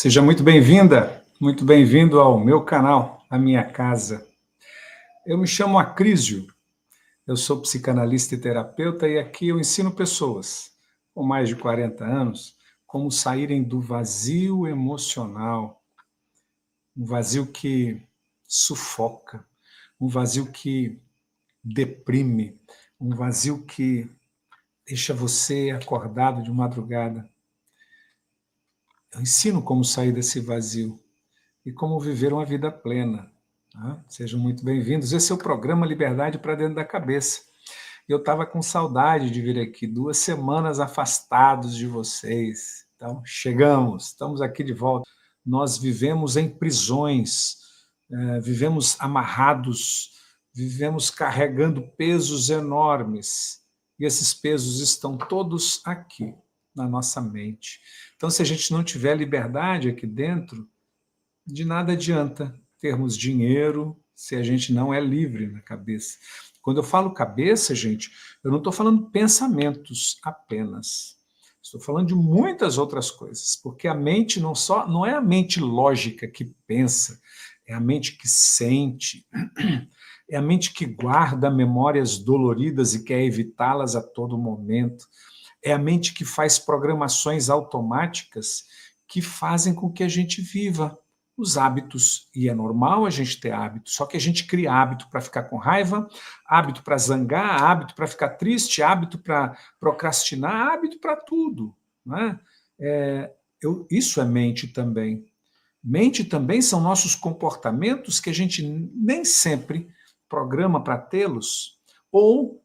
Seja muito bem-vinda, muito bem-vindo ao meu canal, à minha casa. Eu me chamo Acrísio, eu sou psicanalista e terapeuta e aqui eu ensino pessoas com mais de 40 anos como saírem do vazio emocional, um vazio que sufoca, um vazio que deprime, um vazio que deixa você acordado de madrugada. Eu ensino como sair desse vazio e como viver uma vida plena. Tá? Sejam muito bem-vindos. Esse é o programa Liberdade para Dentro da Cabeça. Eu estava com saudade de vir aqui, 2 semanas afastados de vocês. Então, estamos aqui de volta. Nós vivemos em prisões, vivemos amarrados, vivemos carregando pesos enormes. E esses pesos estão todos aqui, na nossa mente. Então, se a gente não tiver liberdade aqui dentro, de nada adianta termos dinheiro se a gente não é livre na cabeça. Quando eu falo cabeça, gente, eu não estou falando pensamentos apenas. Estou falando de muitas outras coisas, porque a mente não é a mente lógica que pensa, é a mente que sente, é a mente que guarda memórias doloridas e quer evitá-las a todo momento, é a mente que faz programações automáticas que fazem com que a gente viva os hábitos, e é normal a gente ter hábitos, só que a gente cria hábito para ficar com raiva, hábito para zangar, hábito para ficar triste, hábito para procrastinar, hábito para tudo. Não é? Isso é mente também. Mente também são nossos comportamentos que a gente nem sempre programa para tê-los, ou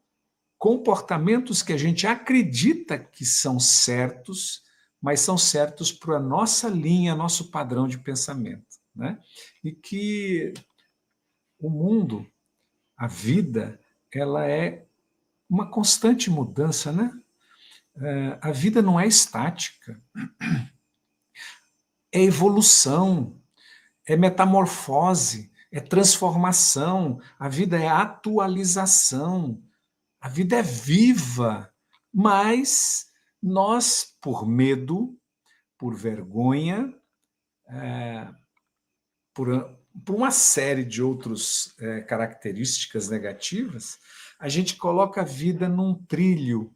comportamentos que a gente acredita que são certos, mas são certos para a nossa linha, nosso padrão de pensamento. Né? E que o mundo, a vida, ela é uma constante mudança, né? A vida não é estática, é evolução, é metamorfose, é transformação, a vida é atualização, a vida é viva, mas nós, por medo, por vergonha, por uma série de outras características negativas, a gente coloca a vida num trilho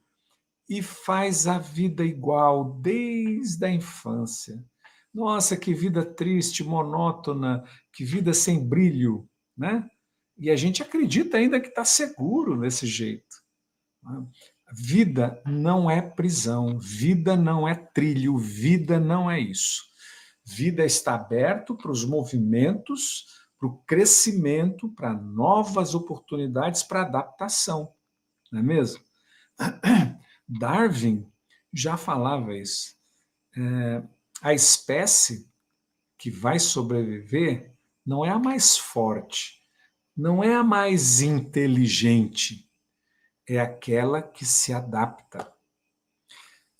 e faz a vida igual desde a infância. Nossa, que vida triste, monótona, que vida sem brilho, né? E a gente acredita ainda que está seguro desse jeito. Vida não é prisão, vida não é trilho, vida não é isso. Vida está aberto para os movimentos, para o crescimento, para novas oportunidades, para adaptação, não é mesmo? Darwin já falava isso. A espécie que vai sobreviver não é a mais forte, não é a mais inteligente, é aquela que se adapta.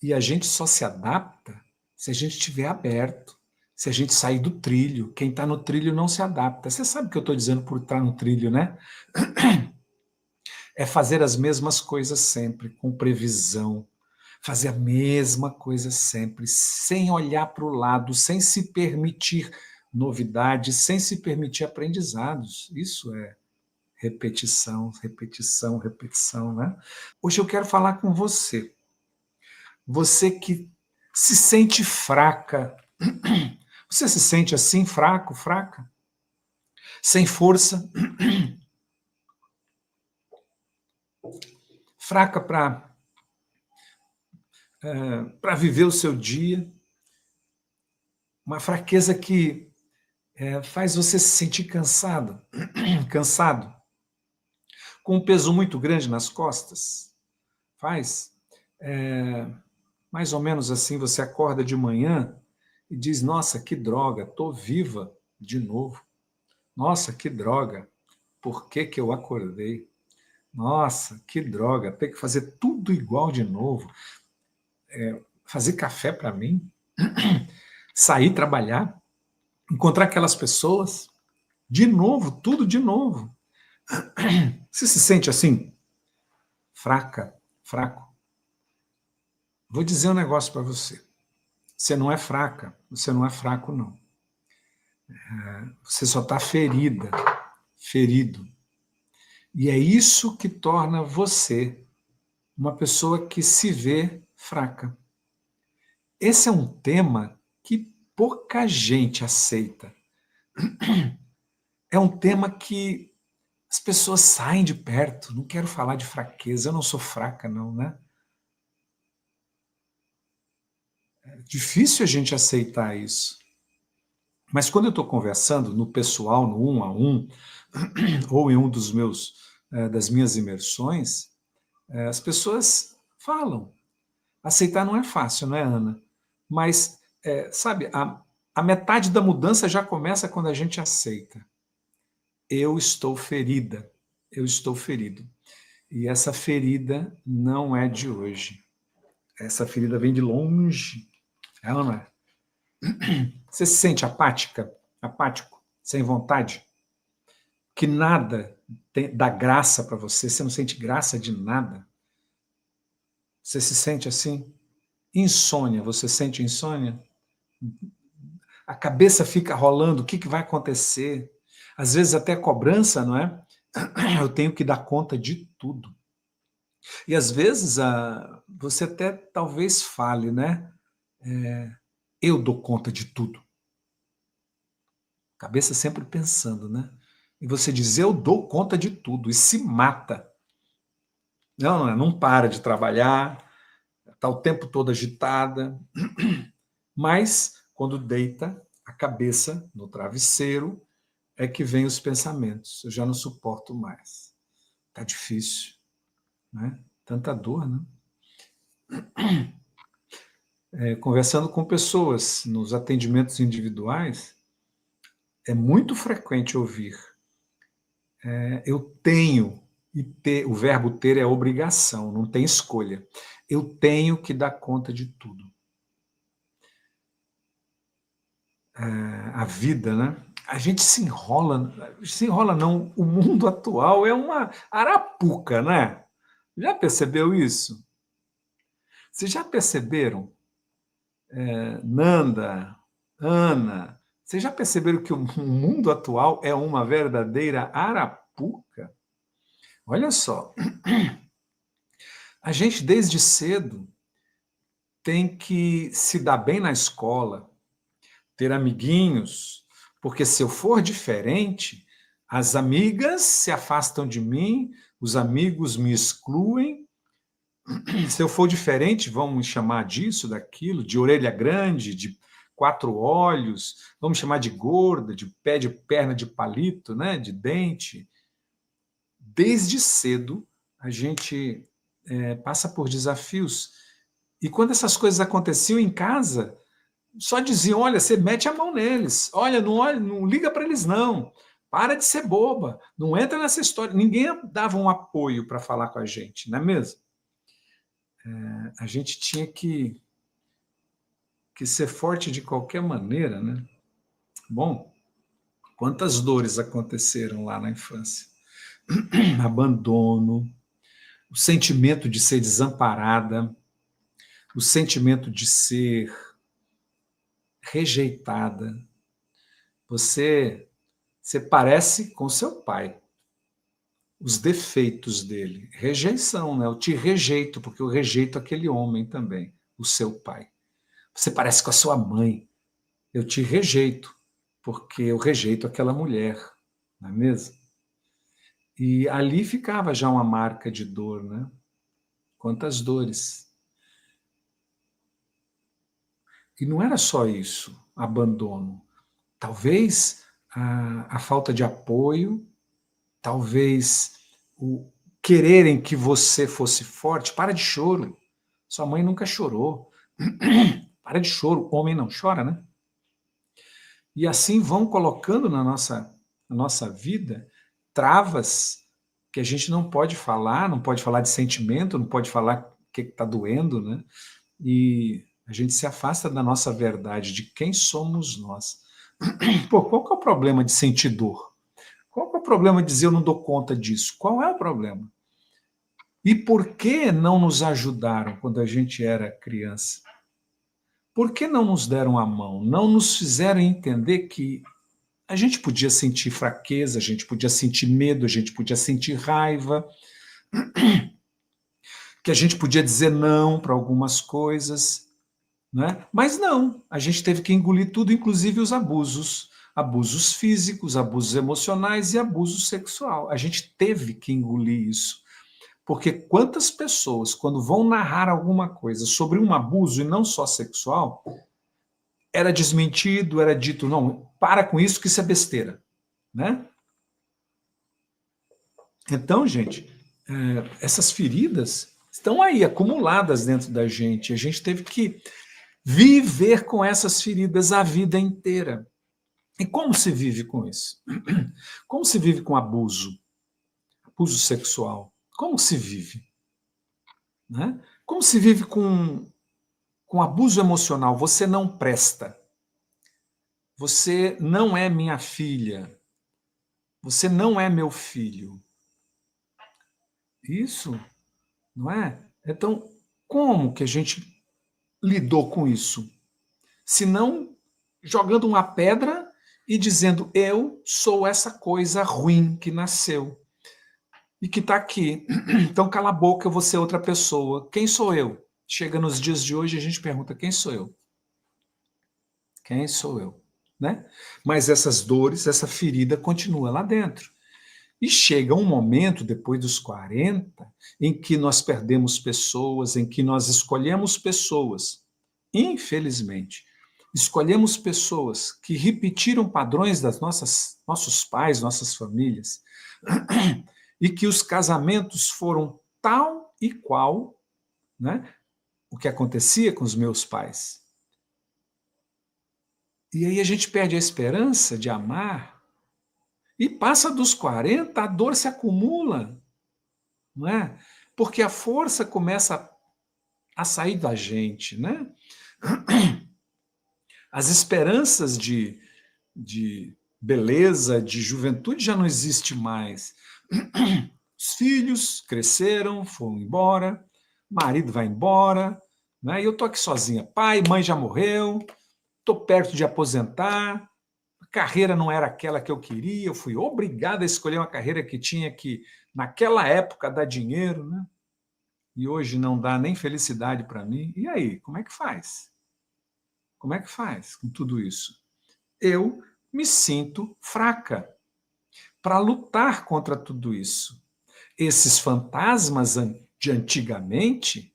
E a gente só se adapta se a gente estiver aberto, se a gente sair do trilho. Quem está no trilho não se adapta. Você sabe o que eu estou dizendo por estar no trilho, né? É fazer as mesmas coisas sempre, com previsão. Fazer a mesma coisa sempre, sem olhar para o lado, sem se permitir novidades, sem se permitir aprendizados. Isso é repetição, repetição, repetição, né? Hoje eu quero falar com você. Você que se sente fraca. Você se sente assim, fraco, fraca? Sem força? Fraca para viver o seu dia? Uma fraqueza que faz você se sentir cansado, cansado, com um peso muito grande nas costas? Faz? Mais ou menos assim, você acorda de manhã e diz, nossa, que droga, estou viva de novo. Nossa, que droga, por que que eu acordei? Nossa, que droga, ter que fazer tudo igual de novo. Fazer café para mim, sair trabalhar, encontrar aquelas pessoas, de novo, tudo de novo. Você se sente assim, fraca, fraco? Vou dizer um negócio para você. Você não é fraca, você não é fraco, não. Você só está ferida, ferido. E é isso que torna você uma pessoa que se vê fraca. Esse é um tema que pouca gente aceita. É um tema que as pessoas saem de perto. Não quero falar de fraqueza, eu não sou fraca, não, né? É difícil a gente aceitar isso. Mas quando eu estou conversando no pessoal, no 1 a 1, ou em um das minhas imersões, as pessoas falam. Aceitar não é fácil, não é, Ana? Mas, sabe, a metade da mudança já começa quando a gente aceita. Eu estou ferida, eu estou ferido. E essa ferida não é de hoje. Essa ferida vem de longe. Ela não é. Você se sente apática? Apático? Sem vontade? Que nada dá graça para você? Você não sente graça de nada? Você se sente assim? Insônia, você sente insônia? A cabeça fica rolando, o que vai acontecer? Às vezes até cobrança, não é? Eu tenho que dar conta de tudo. E às vezes você até talvez fale, né? Eu dou conta de tudo. Cabeça sempre pensando, né? E você diz, eu dou conta de tudo, e se mata. Não para de trabalhar, está o tempo todo agitada, mas quando deita a cabeça no travesseiro, é que vem os pensamentos. Eu já não suporto mais. Está difícil, né? Tanta dor, né? Conversando com pessoas nos atendimentos individuais, é muito frequente ouvir. Eu tenho, e o verbo ter é obrigação, não tem escolha. Eu tenho que dar conta de tudo. A vida, né? A gente se enrola não, o mundo atual é uma arapuca, né? Já percebeu isso? Vocês já perceberam, Nanda, Ana, vocês já perceberam que o mundo atual é uma verdadeira arapuca? Olha só, a gente desde cedo tem que se dar bem na escola, ter amiguinhos, porque se eu for diferente, as amigas se afastam de mim, os amigos me excluem. Se eu for diferente, vão me chamar disso, daquilo, de orelha grande, de 4 olhos, vamos chamar de gorda, de pé de perna de palito, né, de dente. Desde cedo, a gente passa por desafios. E quando essas coisas aconteciam em casa, só diziam, olha, você mete a mão neles, olha, não liga para eles não, para de ser boba, não entra nessa história. Ninguém dava um apoio para falar com a gente, não é mesmo? A gente tinha que ser forte de qualquer maneira, né? Bom, quantas dores aconteceram lá na infância? Abandono, o sentimento de ser desamparada, o sentimento de ser rejeitada. Você parece com seu pai. Os defeitos dele. Rejeição, né? Eu te rejeito, porque eu rejeito aquele homem também, o seu pai. Você parece com a sua mãe. Eu te rejeito, porque eu rejeito aquela mulher, não é mesmo? E ali ficava já uma marca de dor, né? Quantas dores. E não era só isso, abandono. Talvez a falta de apoio, talvez o quererem que você fosse forte. Para de choro. Sua mãe nunca chorou. Para de choro. Homem não chora, né? E assim vão colocando na nossa vida travas que a gente não pode falar de sentimento, não pode falar o que está doendo, né? E a gente se afasta da nossa verdade, de quem somos nós. Pô, qual que é o problema de sentir dor? Qual que é o problema de dizer eu não dou conta disso? Qual é o problema? E por que não nos ajudaram quando a gente era criança? Por que não nos deram a mão? Não nos fizeram entender que a gente podia sentir fraqueza, a gente podia sentir medo, a gente podia sentir raiva, que a gente podia dizer não para algumas coisas, né? Mas não, a gente teve que engolir tudo, inclusive os abusos. Abusos físicos, abusos emocionais e abuso sexual. A gente teve que engolir isso. Porque quantas pessoas, quando vão narrar alguma coisa sobre um abuso, e não só sexual, era desmentido, era dito, não, para com isso, que isso é besteira, né? Então, gente, essas feridas estão aí, acumuladas dentro da gente. A gente teve que viver com essas feridas a vida inteira. E como se vive com isso? Como se vive com abuso? Abuso sexual? Como se vive? Né? Como se vive com abuso emocional? Você não presta. Você não é minha filha. Você não é meu filho. Isso, não é? Então, como que a gente lidou com isso? Se não jogando uma pedra e dizendo: eu sou essa coisa ruim que nasceu e que está aqui. Então, cala a boca, eu vou ser outra pessoa. Quem sou eu? Chega nos dias de hoje, a gente pergunta: quem sou eu? Quem sou eu? Né? Mas essas dores, essa ferida continua lá dentro. E chega um momento, depois dos 40, em que nós perdemos pessoas, em que nós escolhemos pessoas, infelizmente, escolhemos pessoas que repetiram padrões das nossos pais, nossas famílias, e que os casamentos foram tal e qual, né, o que acontecia com os meus pais. E aí a gente perde a esperança de amar, e passa dos 40, a dor se acumula, não é? Porque a força começa a sair da gente, né? As esperanças de beleza, de juventude já não existe mais. Os filhos cresceram, foram embora, marido vai embora, né? E eu tô aqui sozinha. Pai, mãe já morreu, tô perto de aposentar, a carreira não era aquela que eu queria, eu fui obrigado a escolher uma carreira que tinha que, naquela época, dar dinheiro, né? E hoje não dá nem felicidade para mim. E aí, como é que faz? Como é que faz com tudo isso? Eu me sinto fraca para lutar contra tudo isso. Esses fantasmas de antigamente,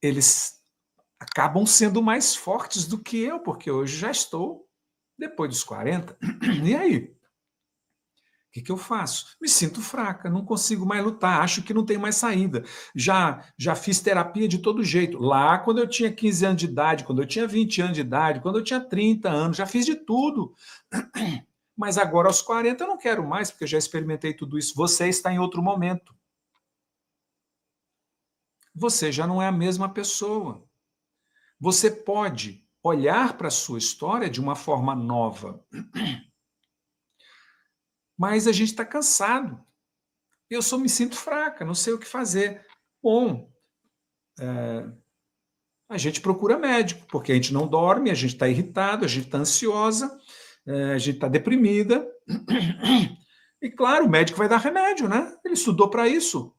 eles acabam sendo mais fortes do que eu, porque hoje já estou depois dos 40. E aí? O que eu faço? Me sinto fraca, não consigo mais lutar, acho que não tem mais saída. Já fiz terapia de todo jeito. Lá, quando eu tinha 15 anos de idade, quando eu tinha 20 anos de idade, quando eu tinha 30 anos, já fiz de tudo. Mas agora, aos 40, eu não quero mais, porque eu já experimentei tudo isso. Você está em outro momento. Você já não é a mesma pessoa. Você pode olhar para a sua história de uma forma nova, mas a gente está cansado. Eu só me sinto fraca, não sei o que fazer. Bom, a gente procura médico, porque a gente não dorme, a gente está irritado, a gente está ansiosa, a gente está deprimida. E claro, o médico vai dar remédio, né? Ele estudou para isso.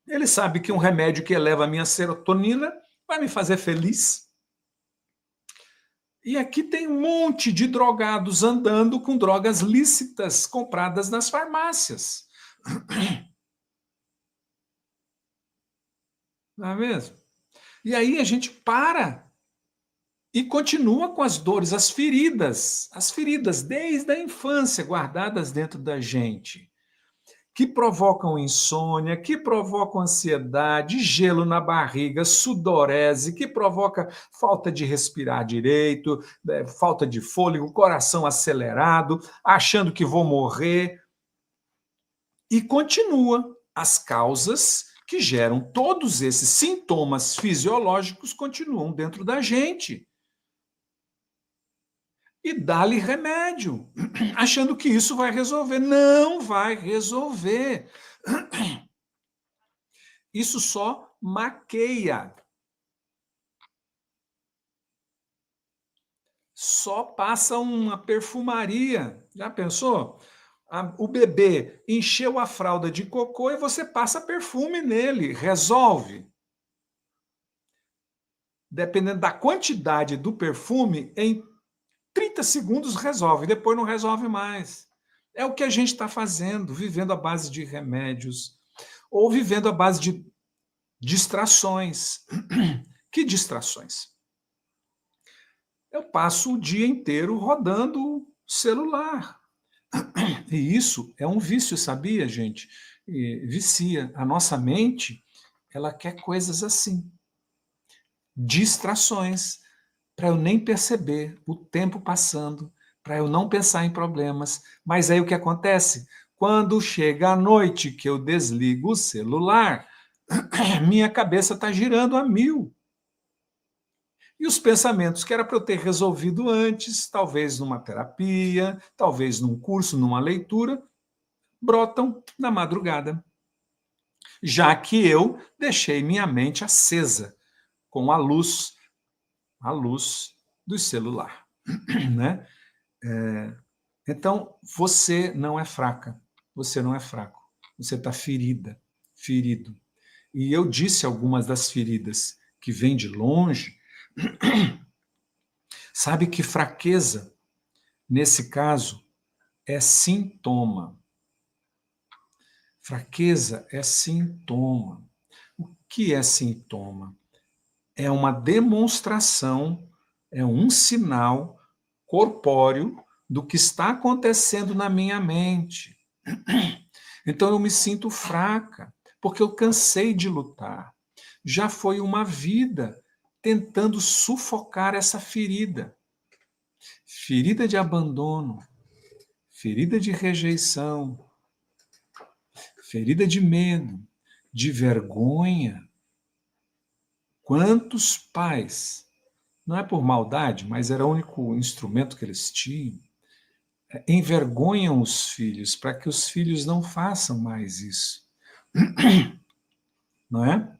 Ele sabe que um remédio que eleva a minha serotonina vai me fazer feliz. E aqui tem um monte de drogados andando com drogas lícitas compradas nas farmácias. Não é mesmo? E aí a gente para e continua com as dores, as feridas desde a infância guardadas dentro da gente, que provocam insônia, que provocam ansiedade, gelo na barriga, sudorese, que provoca falta de respirar direito, falta de fôlego, coração acelerado, achando que vou morrer. E continua. As causas que geram todos esses sintomas fisiológicos continuam dentro da gente. E dá-lhe remédio, achando que isso vai resolver. Não vai resolver. Isso só maqueia. só passa uma perfumaria. Já pensou? O bebê encheu a fralda de cocô e você passa perfume nele. Resolve. Dependendo da quantidade do perfume, em 30 segundos resolve, depois não resolve mais. É o que a gente está fazendo, vivendo à base de remédios, ou vivendo à base de distrações. Que distrações? Eu passo o dia inteiro rodando o celular. E isso é um vício, sabia, gente? E vicia. A nossa mente, ela quer coisas assim. Distrações, para eu nem perceber o tempo passando, para eu não pensar em problemas. Mas aí o que acontece? Quando chega a noite que eu desligo o celular, minha cabeça está girando a mil. E os pensamentos que era para eu ter resolvido antes, talvez numa terapia, talvez num curso, numa leitura, brotam na madrugada. Já que eu deixei minha mente acesa com a luz do celular, né? Então, você não é fraca, você não é fraco, você está ferida, ferido. E eu disse algumas das feridas que vêm de longe. Sabe que fraqueza, nesse caso, é sintoma. Fraqueza é sintoma. O que é sintoma? É uma demonstração, é um sinal corpóreo do que está acontecendo na minha mente. Então eu me sinto fraca, porque eu cansei de lutar. Já foi uma vida tentando sufocar essa ferida. Ferida de abandono, ferida de rejeição, ferida de medo, de vergonha. Quantos pais, não é por maldade, mas era o único instrumento que eles tinham, envergonham os filhos para que os filhos não façam mais isso. Não é?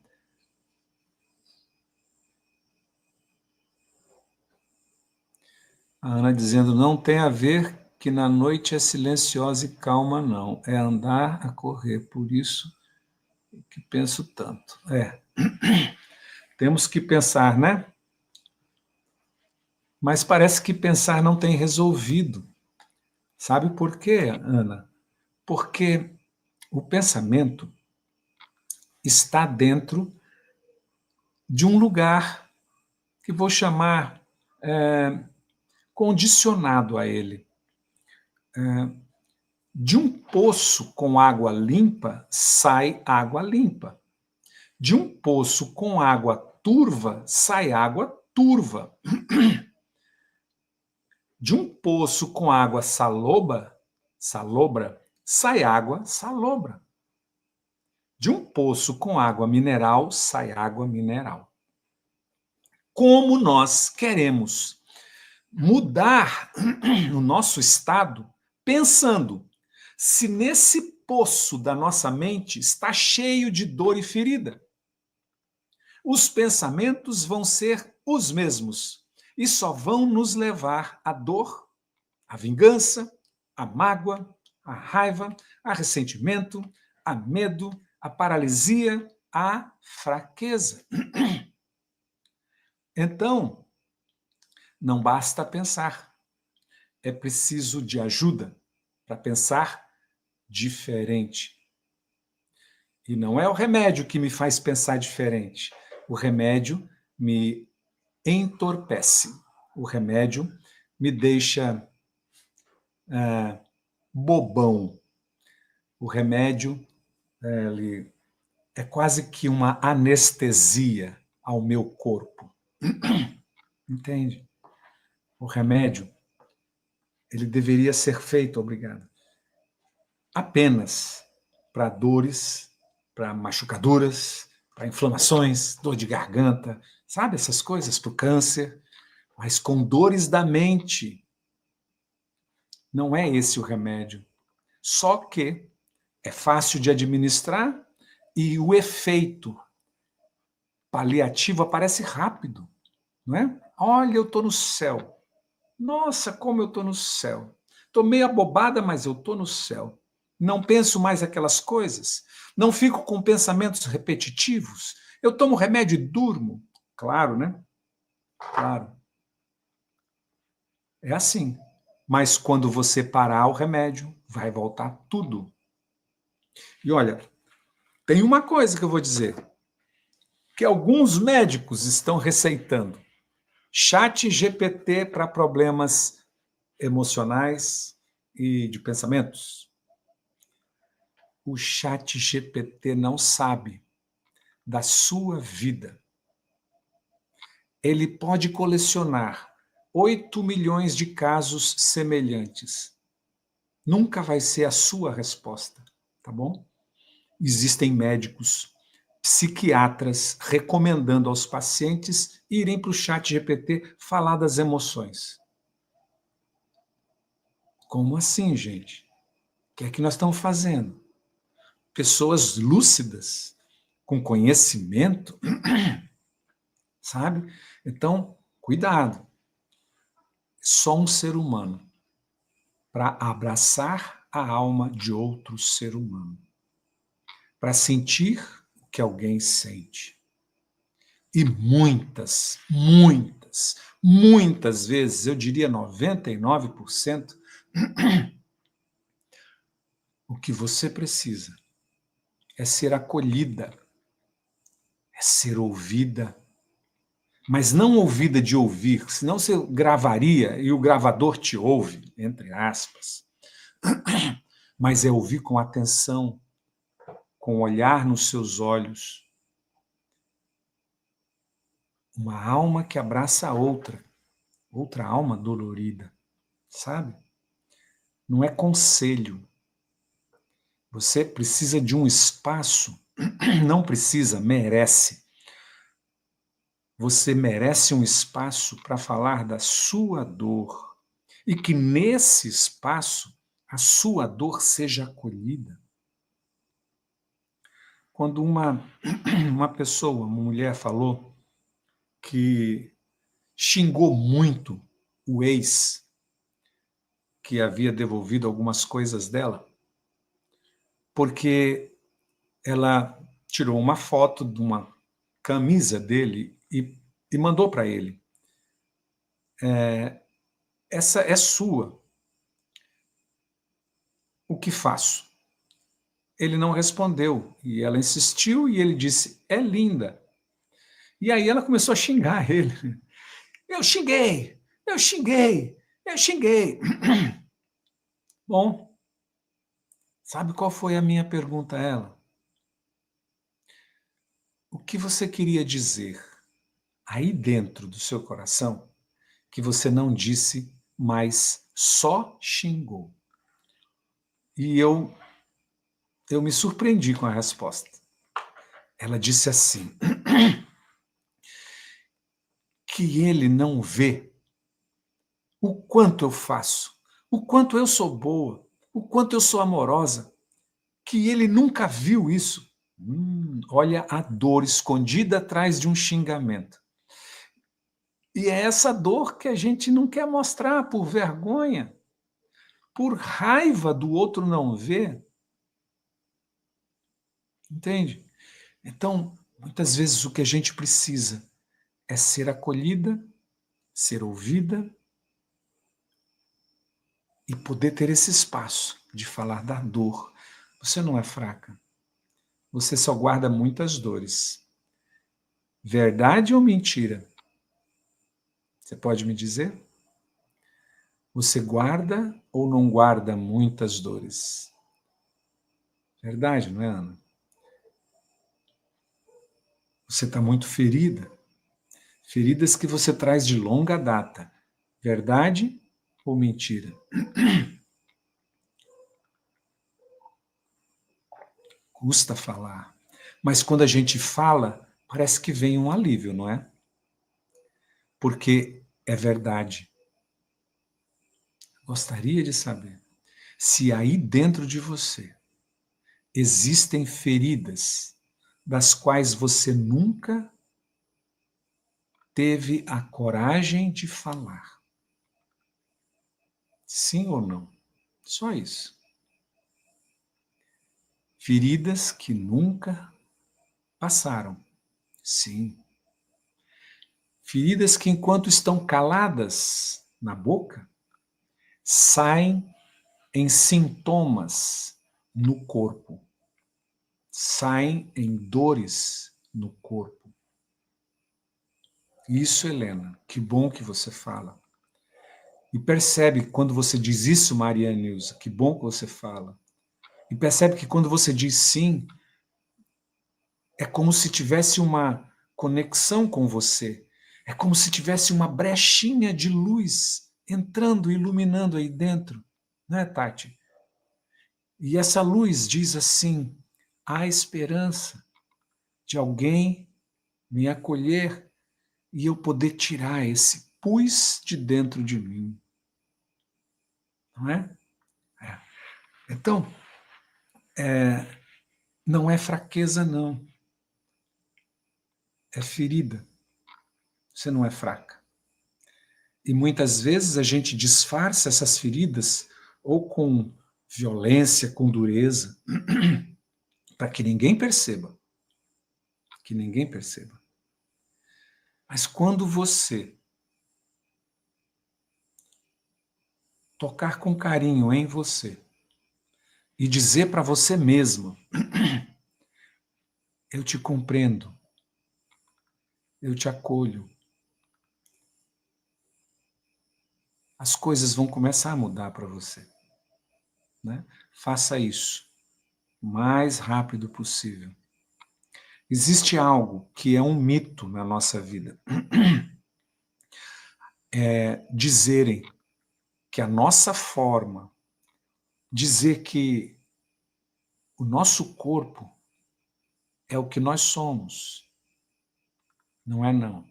A Ana dizendo, não tem a ver que na noite é silenciosa e calma, não. É andar a correr, por isso que penso tanto. Temos que pensar, né? Mas parece que pensar não tem resolvido. Sabe por quê, Ana? Porque o pensamento está dentro de um lugar que vou chamar condicionado a ele. De um poço com água limpa, sai água limpa. De um poço com água turva, sai água turva. De um poço com água salobra, sai água salobra. De um poço com água mineral, sai água mineral. Como nós queremos mudar o nosso estado pensando se nesse poço da nossa mente está cheio de dor e ferida. Os pensamentos vão ser os mesmos e só vão nos levar à dor, à vingança, à mágoa, à raiva, a ressentimento, a medo, a paralisia, a fraqueza. Então, não basta pensar, é preciso de ajuda para pensar diferente. E não é o remédio que me faz pensar diferente. O remédio me entorpece. O remédio me deixa bobão. O remédio ele é quase que uma anestesia ao meu corpo. Entende? O remédio ele deveria ser feito, obrigado, apenas para dores, para machucaduras, para inflamações, dor de garganta, sabe essas coisas, para o câncer, mas com dores da mente. Não é esse o remédio. Só que é fácil de administrar e o efeito paliativo aparece rápido, não é? Olha, eu estou no céu. Nossa, como eu estou no céu. Estou meio abobada, mas eu estou no céu. Não penso mais aquelas coisas. Não fico com pensamentos repetitivos. Eu tomo remédio e durmo. Claro, né? Claro. É assim. Mas quando você parar o remédio, vai voltar tudo. E olha, tem uma coisa que eu vou dizer, que alguns médicos estão receitando. Chat GPT para problemas emocionais e de pensamentos. O Chat GPT não sabe da sua vida. Ele pode colecionar 8 milhões de casos semelhantes. Nunca vai ser a sua resposta, tá bom? Existem médicos, psiquiatras recomendando aos pacientes irem para o Chat GPT falar das emoções. Como assim, gente? O que é que nós estamos fazendo? Pessoas lúcidas, com conhecimento, sabe? Então, cuidado. Só um ser humano para abraçar a alma de outro ser humano, para sentir o que alguém sente. E muitas vezes, eu diria 99%, o que você precisa é ser acolhida, é ser ouvida, mas não ouvida de ouvir, senão você gravaria e o gravador te ouve, entre aspas. Mas é ouvir com atenção, com olhar nos seus olhos. Uma alma que abraça a outra, outra alma dolorida, sabe? Não é conselho. Você precisa de um espaço, não precisa, merece. Você merece um espaço para falar da sua dor e que nesse espaço a sua dor seja acolhida. Quando uma pessoa, uma mulher falou que xingou muito o ex que havia devolvido algumas coisas dela, porque ela tirou uma foto de uma camisa dele e mandou para ele. Essa é sua. O que faço? Ele não respondeu e ela insistiu e ele disse: é linda. E aí ela começou a xingar ele. Eu xinguei, eu xinguei, eu xinguei. Bom, sabe qual foi a minha pergunta a ela? O que você queria dizer aí dentro do seu coração que você não disse, mas só xingou? E eu me surpreendi com a resposta. Ela disse assim, que ele não vê o quanto eu faço, o quanto eu sou boa, o quanto eu sou amorosa, que ele nunca viu isso. Olha a dor escondida atrás de um xingamento. E é essa dor que a gente não quer mostrar por vergonha, por raiva do outro não ver. Entende? Então, muitas vezes o que a gente precisa é ser acolhida, ser ouvida e poder ter esse espaço de falar da dor. Você não é fraca. Você só guarda muitas dores. Verdade ou mentira? Você pode me dizer? Você guarda ou não guarda muitas dores? Verdade, não é, Ana? Você está muito ferida. Feridas que você traz de longa data. Verdade ou mentira? Custa falar. Mas quando a gente fala, parece que vem um alívio, não é? Porque é verdade. Gostaria de saber se aí dentro de você existem feridas das quais você nunca teve a coragem de falar. Sim ou não? Só isso. Feridas que nunca passaram. Sim. Feridas que, enquanto estão caladas na boca, saem em sintomas no corpo, saem em dores no corpo. Isso, Helena, que bom que você fala. E percebe quando você diz isso, Maria Nilza, que bom que você fala. E percebe que quando você diz sim, é como se tivesse uma conexão com você. É como se tivesse uma brechinha de luz entrando, iluminando aí dentro. Não é, Tati? E essa luz diz assim: há esperança de alguém me acolher e eu poder tirar esse pus de dentro de mim. Não é? É. Então, não é fraqueza, não. É ferida. Você não é fraca. E muitas vezes a gente disfarça essas feridas ou com violência, com dureza, para que ninguém perceba. Que ninguém perceba. Mas quando você tocar com carinho em você e dizer para você mesmo: eu te compreendo, eu te acolho, as coisas vão começar a mudar para você. Né? Faça isso o mais rápido possível. Existe algo que é um mito na nossa vida. É dizerem que a nossa forma, dizer que o nosso corpo é o que nós somos. Não é não.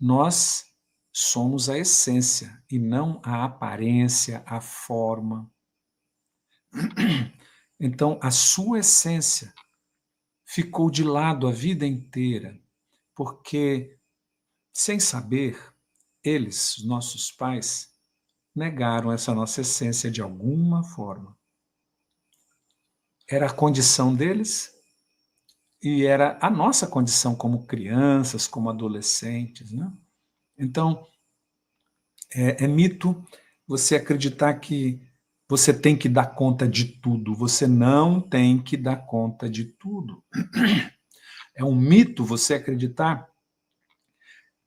Nós somos a essência e não a aparência, a forma. Então, a sua essência ficou de lado a vida inteira, porque, sem saber, eles, os nossos pais, negaram essa nossa essência de alguma forma. Era a condição deles e era a nossa condição como crianças, como adolescentes. Né? Então, é mito você acreditar que você tem que dar conta de tudo. Você não tem que dar conta de tudo. É um mito você acreditar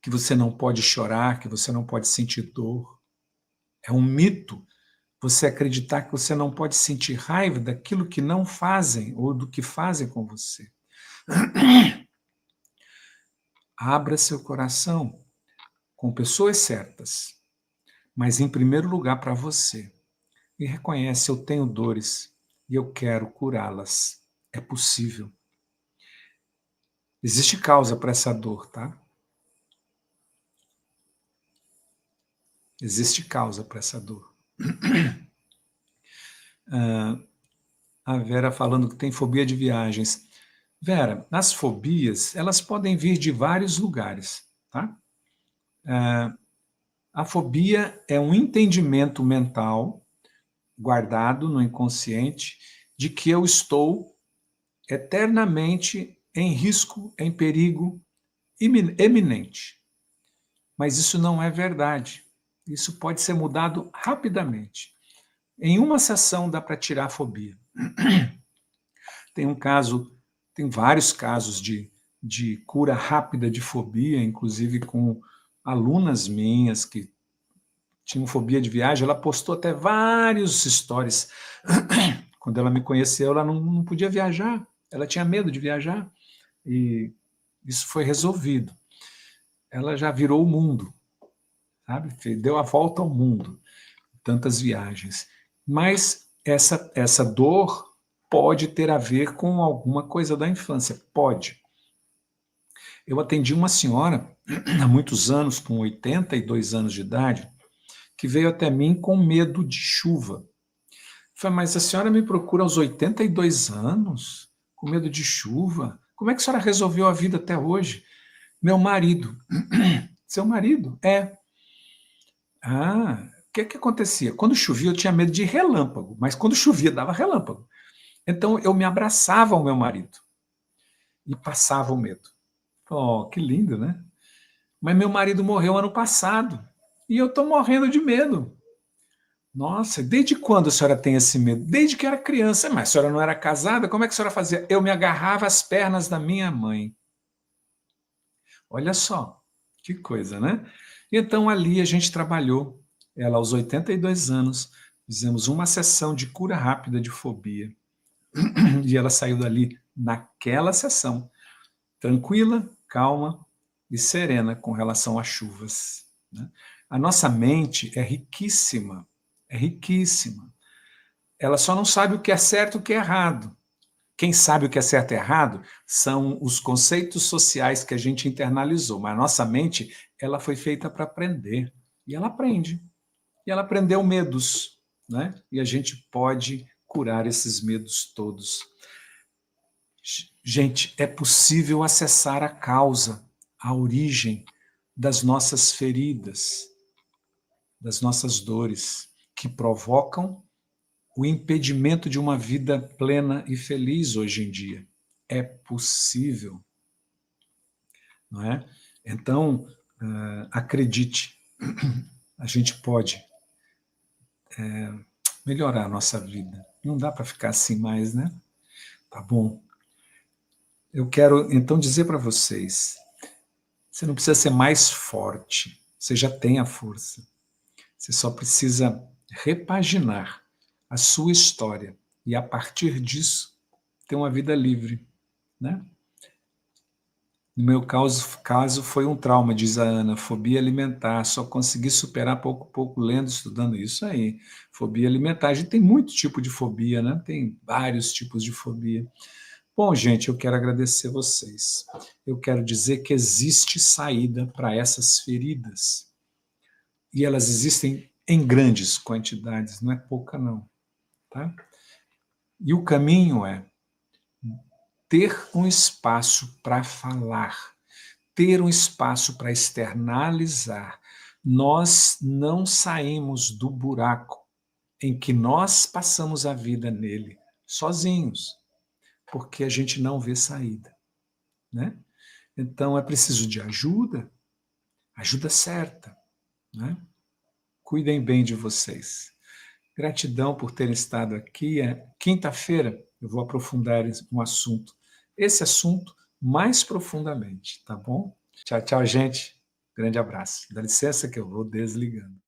que você não pode chorar, que você não pode sentir dor. É um mito você acreditar que você não pode sentir raiva daquilo que não fazem ou do que fazem com você. Abra seu coração com pessoas certas, mas em primeiro lugar para você. E reconhece: eu tenho dores e eu quero curá-las. É possível. Existe causa para essa dor, tá? Existe causa para essa dor. A Vera falando que tem fobia de viagens. Vera, as fobias, elas podem vir de vários lugares, tá? A fobia é um entendimento mental guardado no inconsciente de que eu estou eternamente em risco, em perigo eminente. Mas isso não é verdade. Isso pode ser mudado rapidamente. Em uma sessão dá para tirar a fobia. Tem um caso, tem vários casos de cura rápida de fobia, inclusive com alunas minhas que tinham fobia de viagem. Ela postou até vários stories. Quando ela me conheceu, ela não podia viajar, ela tinha medo de viajar. E isso foi resolvido. Ela já virou o mundo, sabe? Deu a volta ao mundo, tantas viagens. Mas essa dor pode ter a ver com alguma coisa da infância, pode. Eu atendi uma senhora há muitos anos, com 82 anos de idade, que veio até mim com medo de chuva. Falei: mas a senhora me procura aos 82 anos, com medo de chuva? Como é que a senhora resolveu a vida até hoje? Meu marido. Seu marido? É. Ah, que acontecia? Quando chovia, eu tinha medo de relâmpago, mas quando chovia, dava relâmpago. Então, eu me abraçava ao meu marido e passava o medo. Oh, que lindo, né? Mas meu marido morreu ano passado e eu estou morrendo de medo. Nossa, desde quando a senhora tem esse medo? Desde que eu era criança. Mas a senhora não era casada? Como é que a senhora fazia? Eu me agarrava às pernas da minha mãe. Olha só, que coisa, né? Então ali a gente trabalhou. Ela aos 82 anos, fizemos uma sessão de cura rápida de fobia. E ela saiu dali naquela sessão, tranquila, calma e serena com relação às chuvas, né? A nossa mente é riquíssima, é riquíssima. Ela só não sabe o que é certo e o que é errado. Quem sabe o que é certo e errado são os conceitos sociais que a gente internalizou, mas a nossa mente, ela foi feita para aprender, e ela aprende. E ela aprendeu medos, né? E a gente pode curar esses medos todos. Gente, é possível acessar a causa, a origem das nossas feridas, das nossas dores, que provocam o impedimento de uma vida plena e feliz hoje em dia. É possível, não é? Então, acredite, a gente pode melhorar a nossa vida. Não dá para ficar assim mais, né? Tá bom. Eu quero, então, dizer para vocês, você não precisa ser mais forte, você já tem a força. Você só precisa repaginar a sua história e, a partir disso, ter uma vida livre, né? No meu caso foi um trauma, diz a Ana, fobia alimentar, só consegui superar pouco a pouco lendo, estudando isso aí. Fobia alimentar, a gente tem muito tipo de fobia, né? Tem vários tipos de fobia. Bom, gente, eu quero agradecer vocês. Eu quero dizer que existe saída para essas feridas. E elas existem em grandes quantidades, não é pouca não, tá? E o caminho é ter um espaço para falar, ter um espaço para externalizar. Nós não saímos do buraco em que nós passamos a vida nele, sozinhos, porque a gente não vê saída, né? Então é preciso de ajuda, ajuda certa, né? Cuidem bem de vocês. Gratidão por terem estado aqui. Quinta-feira eu vou aprofundar um assunto, esse assunto mais profundamente, tá bom? Tchau, tchau, gente. Grande abraço. Dá licença que eu vou desligando.